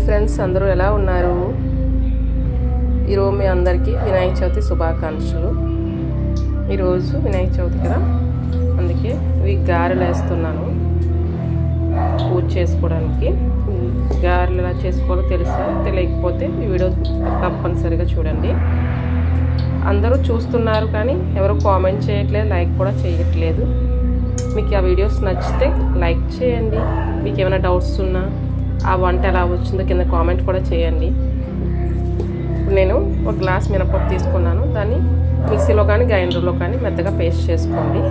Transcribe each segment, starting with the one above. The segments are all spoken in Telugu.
ఫ్రెండ్స్, అందరూ ఎలా ఉన్నారు? ఈరోజు మీ అందరికీ వినాయక చవితి శుభాకాంక్షలు. ఈరోజు వినాయక చవితి కదా, అందుకే ఇవి గారెలు వేస్తున్నాను పూజ చేసుకోవడానికి. గారెలు ఎలా చేసుకోవాలో తెలుసా? తెలియకపోతే ఈ వీడియో తప్పనిసరిగా చూడండి. అందరూ చూస్తున్నారు కానీ ఎవరు కామెంట్ చేయట్లేదు, లైక్ కూడా చేయట్లేదు. మీకు ఆ వీడియోస్ నచ్చితే లైక్ చేయండి. మీకు ఏమైనా డౌట్స్ ఉన్నా, ఆ వంట ఎలా వచ్చిందో కింద కామెంట్ కూడా చేయండి. ఇప్పుడు నేను ఒక గ్లాస్ మినపప్పు తీసుకున్నాను. దాన్ని మిక్సీలో కానీ గ్రైండర్లో కానీ మెత్తగా పేస్ట్ చేసుకోండి.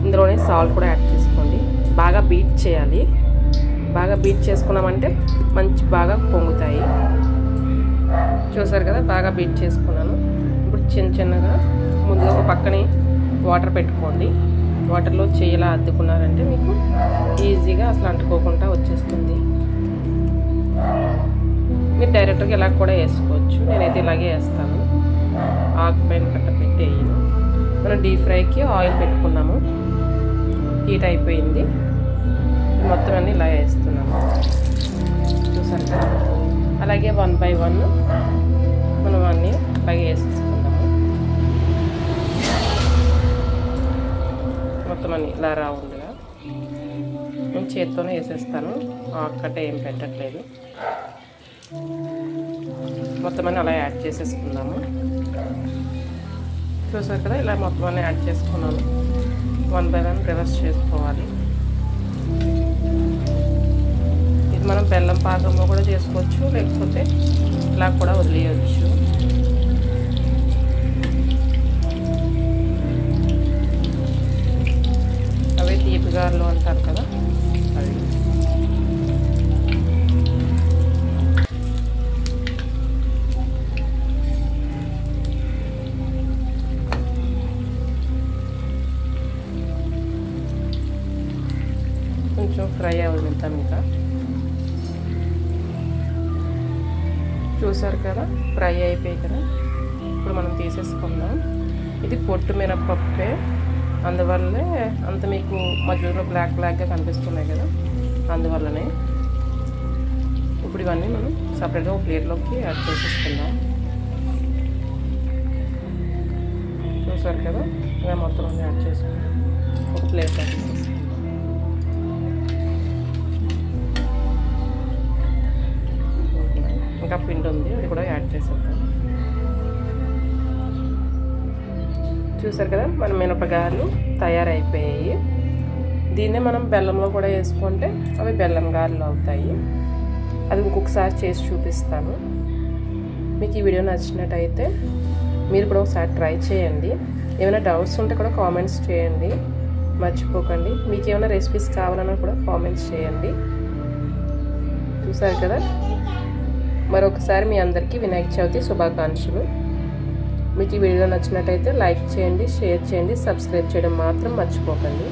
ఇందులోనే సాల్ట్ కూడా యాడ్ చేసుకోండి. బాగా బీట్ చేయాలి. బాగా బీట్ చేసుకున్నామంటే బాగా పొంగుతాయి. చూసారు కదా, బాగా బీట్ చేసుకున్నాను. ఇప్పుడు చిన్నగా ముందుగా ఒక పక్కనే వాటర్ పెట్టుకోండి. వాటర్లో చేయిలా అద్దుకున్నారంటే మీకు ఈజీగా అసలు అంటుకోకుండా వచ్చేస్తుంది. మీరు డైరెక్ట్గా ఇలా కూడా వేసుకోవచ్చు. నేనైతే ఇలాగే వేస్తాను. ఆకు పైన కట్ట పెట్టి వేయను. మనం డీప్ ఫ్రైకి ఆయిల్ పెట్టుకున్నాము. హీట్ అయిపోయింది. మొత్తం అన్నీ ఇలా వేస్తున్నాము. చూసారు కదా, అలాగే 1 by 1 మనం అన్నీ అలాగే వేసేసుకుందాము. మొత్తం అన్నీ ఇలా రౌండ్గా నేను చేత్తోనే వేసేస్తాను. ఆకట్ట ఏం పెట్టట్లేదు. మొత్తం అన్నీ అలా యాడ్ చేసేసుకుందాము. చూసారు కదా, ఇలా మొత్తం అన్నీ యాడ్ చేసుకున్నాను. 1 by 1 రివర్స్ చేసుకోవాలి. ఇది మనం బెల్లం పాకంలో కూడా చేసుకోవచ్చు, లేకపోతే ఇలా కూడా వదిలేయచ్చు. అవే తీపి గారెలు అంటారు కదా, అవి. కొంచెం ఫ్రై అవుతాం ఇంకా. చూసారు కదా, ఫ్రై అయిపోయి కదా. ఇప్పుడు మనం తీసేసుకుందాం. ఇది పొట్టు మినపప్పే, అందువల్లే అంత మీకు మధ్యలో బ్లాక్గా కనిపిస్తున్నాయి కదా, అందువల్లనే. ఇప్పుడు ఇవన్నీ మనం సపరేట్గా ఒక ప్లేట్లోకి యాడ్ చేసేసుకుందాం. చూసారు కదా, ఇలా మొత్తం అన్నీ యాడ్ చేసుకుందాం. ఒక ప్లేట్లో తీసేసుకుందాం. ఇంకా పిండి ఉంది, అది కూడా యాడ్ చేసేద్దాం. చూసారు కదా, మన మినపగారెలు తయారైపోయాయి. దీన్నే మనం బెల్లంలో కూడా వేసుకుంటే అవి బెల్లం గారెలు అవుతాయి. అది ఇంకొకసారి చేసి చూపిస్తాను. మీకు ఈ వీడియో నచ్చినట్టయితే మీరు కూడా ఒకసారి ట్రై చేయండి. ఏమైనా డౌట్స్ ఉంటే కూడా కామెంట్స్ చేయండి, మర్చిపోకండి. మీకు ఏమైనా రెసిపీస్ కావాలన్నా కూడా కామెంట్స్ చేయండి. చూసారు కదా, మరొకసారి మీ అందరికీ వినాయక చవితి శుభాకాంక్షలు. మీకు ఈ వీడియో నచ్చినట్టయితే లైక్ చేయండి, షేర్ చేయండి, సబ్స్క్రైబ్ చేయడం మాత్రం మర్చిపోకండి.